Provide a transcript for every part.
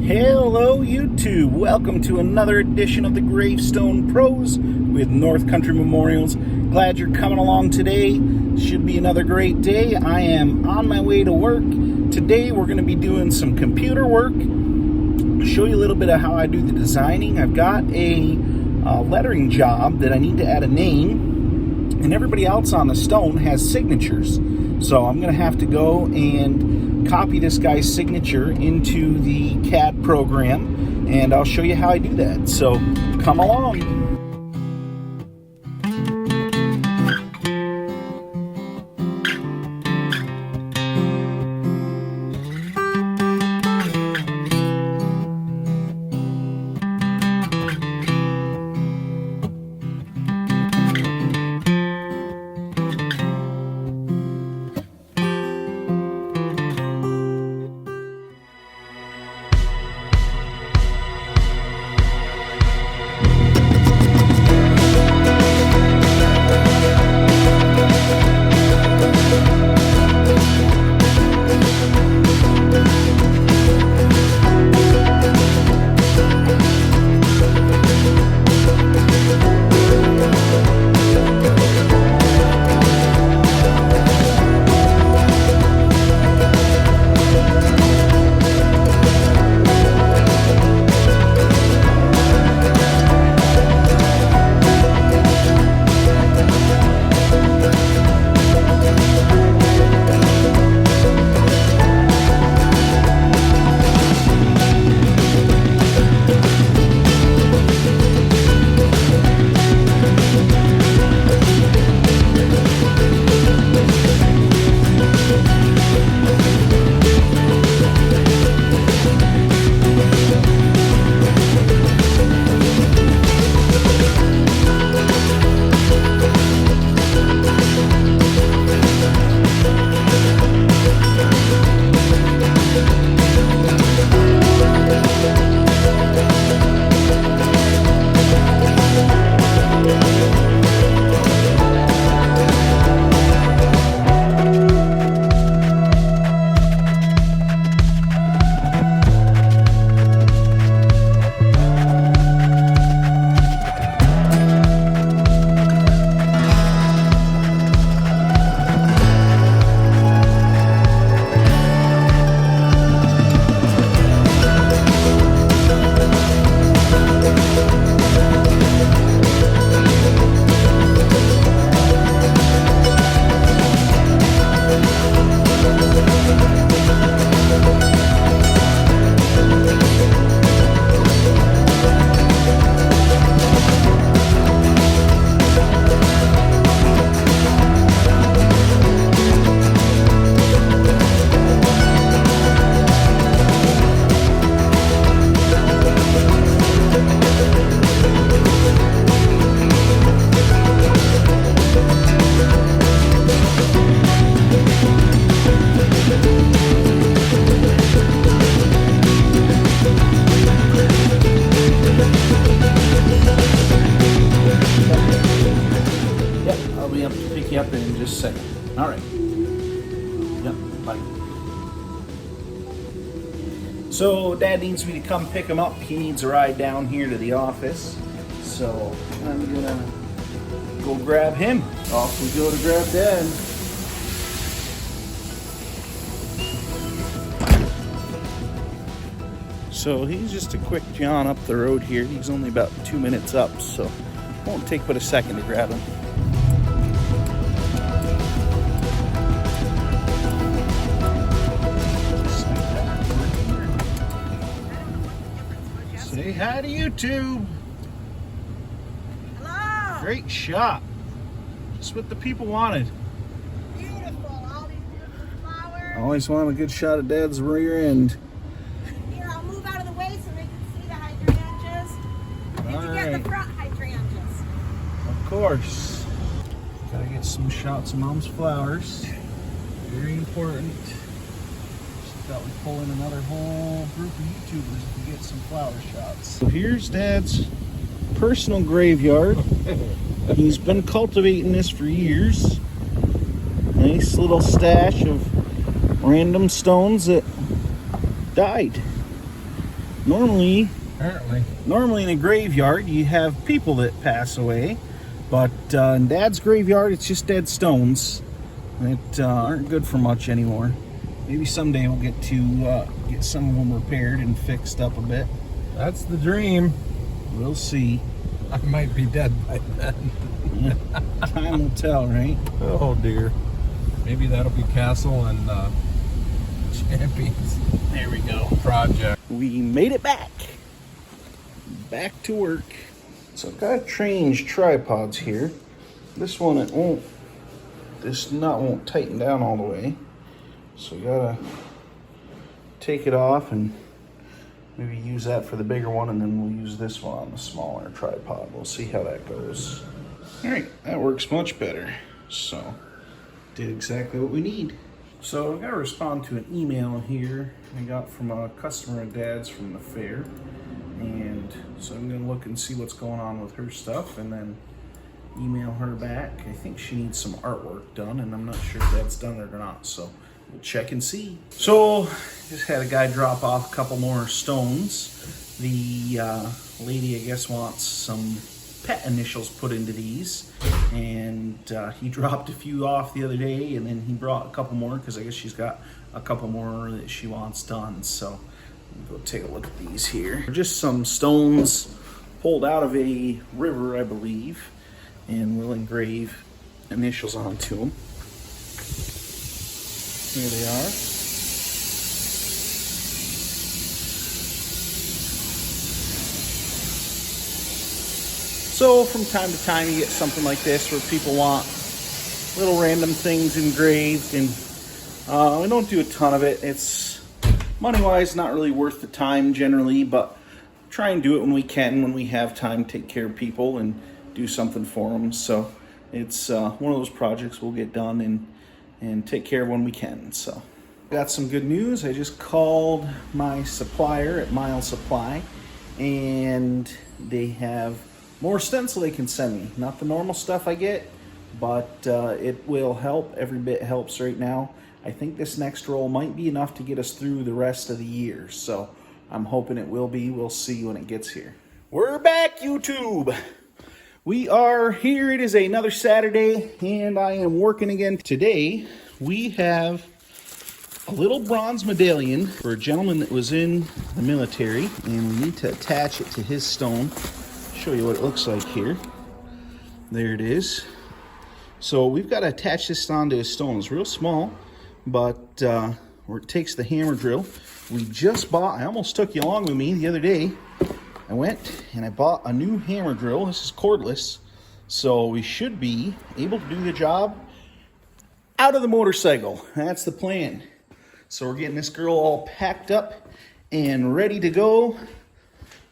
Hello YouTube, welcome to another edition of the Gravestone Pros with North Country Memorials. Glad you're coming along today. Should be another great day. I am on my way to work. Today we're going to be doing some computer work. Show you a little bit of how I do the designing. I've got a lettering job that I need to add a name, and everybody else on the stone has signatures. So I'm going to have to go and copy this guy's signature into the CAD program, and I'll show you how I do that. So come along. Up in just a second. All right. Yep. Bye. So Dad needs me to come pick him up. He needs a ride down here to the office. So I'm gonna go grab him. Off we go to grab Dad. So he's just a quick jaunt up the road here. He's only about 2 minutes up, so it won't take but a second to grab him. Say hi to YouTube. Hello. Great shot. Just what the people wanted. Beautiful. All these beautiful flowers. Always want a good shot of Dad's rear end. Here, I'll move out of the way so they can see the hydrangeas. Did you get the front hydrangeas? Of course. Gotta get some shots of Mom's flowers. Very important. Thought we'd pull in another whole group of YouTubers if we get some flower shots. So here's Dad's personal graveyard. He's been cultivating this for years. Nice little stash of random stones that died. Normally in a graveyard you have people that pass away, but in Dad's graveyard it's just dead stones that aren't good for much anymore. Maybe someday we'll get to get some of them repaired and fixed up a bit. That's the dream. We'll see. I might be dead by then. Time will tell, right? Oh dear. Maybe that'll be Castle and Champions. There we go. Project. We made it back. Back to work. So I've got to change tripods here. This one, this nut won't tighten down all the way. So we gotta take it off and maybe use that for the bigger one, and then we'll use this one on the smaller tripod. We'll see how that goes. All right, that works much better. So did exactly what we need. So I got to respond to an email here I got from a customer of Dad's from the fair. And so I'm going to look and see what's going on with her stuff and then email her back. I think she needs some artwork done, and I'm not sure if that's done it or not. So we'll check and see. So just had a guy drop off a couple more stones. The lady, I guess, wants some pet initials put into these, and he dropped a few off the other day, and then he brought a couple more because I guess she's got a couple more that she wants done. So we'll go take a look at these here. Just some stones pulled out of a river, I believe, and we'll engrave initials onto them. Here they are. So from time to time you get something like this where people want little random things engraved, and we don't do a ton of it. It's money-wise not really worth the time generally, but try and do it when we can, when we have time, take care of people and do something for them. So it's one of those projects we'll get done and take care of when we can. So got some good news. I just called my supplier at Mile Supply, and they have more stencil they can send me. Not the normal stuff I get, but it will help. Every bit helps right now. I think this next roll might be enough to get us through the rest of the year. So I'm hoping it will be. We'll see when it gets here. We're back, YouTube. We are here. It is another Saturday, and I am working again. Today, we have a little bronze medallion for a gentleman that was in the military, and we need to attach it to his stone. Show you what it looks like here. There it is. So we've got to attach this onto his stone. It's real small, but where it takes the hammer drill. We just bought, I almost took you along with me the other day. I went and I bought a new hammer drill. This is cordless, so we should be able to do the job out of the motorcycle. That's the plan. So we're getting this girl all packed up and ready to go,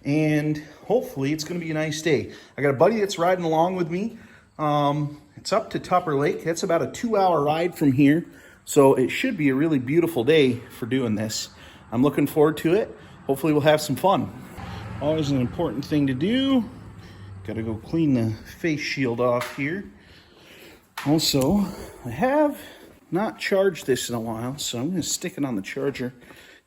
and hopefully it's going to be a nice day. I got a buddy that's riding along with me. It's up to Tupper Lake. That's about a 2-hour ride from here, so it should be a really beautiful day for doing this. I'm looking forward to it. Hopefully we'll have some fun. Always an important thing to do. Got to go clean the face shield off here. Also, I have not charged this in a while, so I'm going to stick it on the charger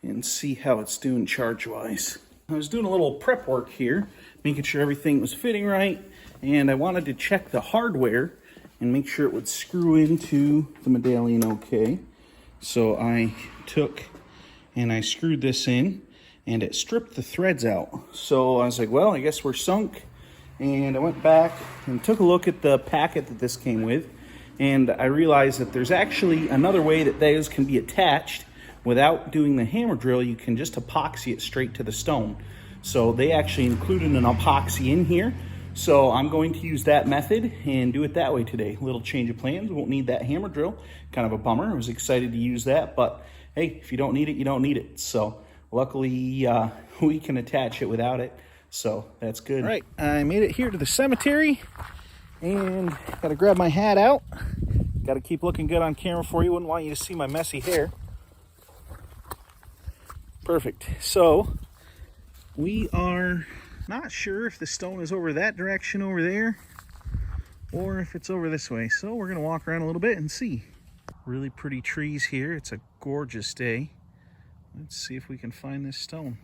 and see how it's doing charge-wise. I was doing a little prep work here, making sure everything was fitting right, and I wanted to check the hardware and make sure it would screw into the medallion okay. So I took and I screwed this in, and it stripped the threads out. So I was like, well, I guess we're sunk. And I went back and took a look at the packet that this came with, and I realized that there's actually another way that those can be attached without doing the hammer drill. You can just epoxy it straight to the stone. So they actually included an epoxy in here. So I'm going to use that method and do it that way today. A little change of plans. We won't need that hammer drill. Kind of a bummer. I was excited to use that, but hey, if you don't need it, you don't need it. So luckily we can attach it without it. So that's good. All right, I made it here to the cemetery, and got to grab my hat out. Got to keep looking good on camera for you. Wouldn't want you to see my messy hair. Perfect. So we are not sure if the stone is over that direction over there or if it's over this way. So we're going to walk around a little bit and see. Really pretty trees here. It's a gorgeous day. Let's see if we can find this stone.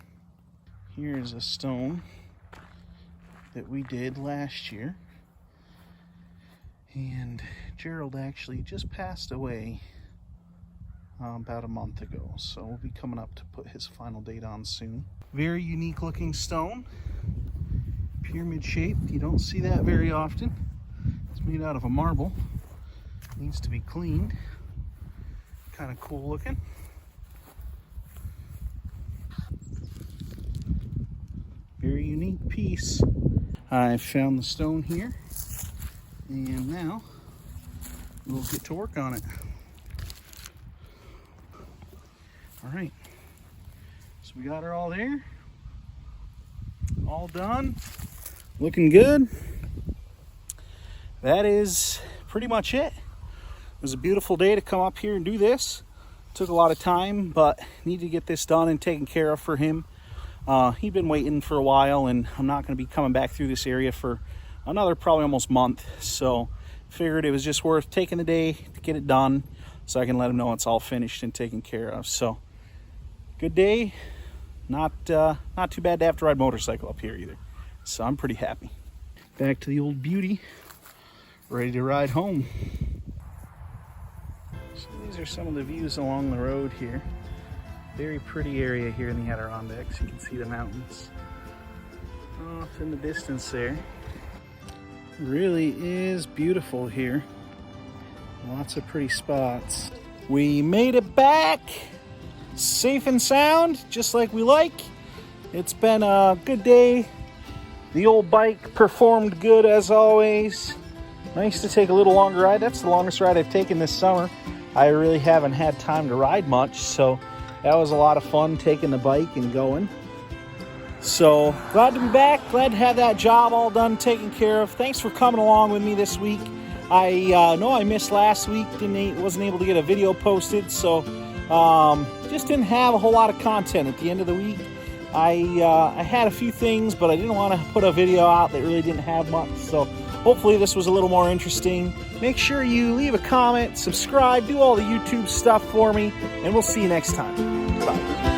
Here's a stone that we did last year. And Gerald actually just passed away about a month ago, so we'll be coming up to put his final date on soon. Very unique looking stone, pyramid shaped. You don't see that very often. It's made out of a marble. Needs to be cleaned. Kind of cool looking. Very unique piece. I found the stone here, and now we'll get to work on it. All right, so we got her all there, all done, looking good. That is pretty much it. It was a beautiful day to come up here and do this. Took a lot of time, but need to get this done and taken care of for him. He'd been waiting for a while, and I'm not going to be coming back through this area for another probably almost month. So figured it was just worth taking the day to get it done so I can let him know it's all finished and taken care of. So good day. Not too bad to have to ride motorcycle up here either. So I'm pretty happy. Back to the old beauty. Ready to ride home. So these are some of the views along the road here. Very pretty area here in the Adirondacks. You can see the mountains off in the distance there. Really is beautiful here. Lots of pretty spots. We made it back safe and sound, just like we like. It's been a good day. The old bike performed good as always. Nice to take a little longer ride. That's the longest ride I've taken this summer. I really haven't had time to ride much, so that was a lot of fun taking the bike and going. So glad to be back. Glad to have that job all done, taken care of. Thanks for coming along with me this week. I know I missed last week. Wasn't able to get a video posted, so just didn't have a whole lot of content at the end of the week. I had a few things, but I didn't want to put a video out that really didn't have much. So hopefully this was a little more interesting. Make sure you leave a comment, subscribe, do all the YouTube stuff for me, and we'll see you next time. Bye.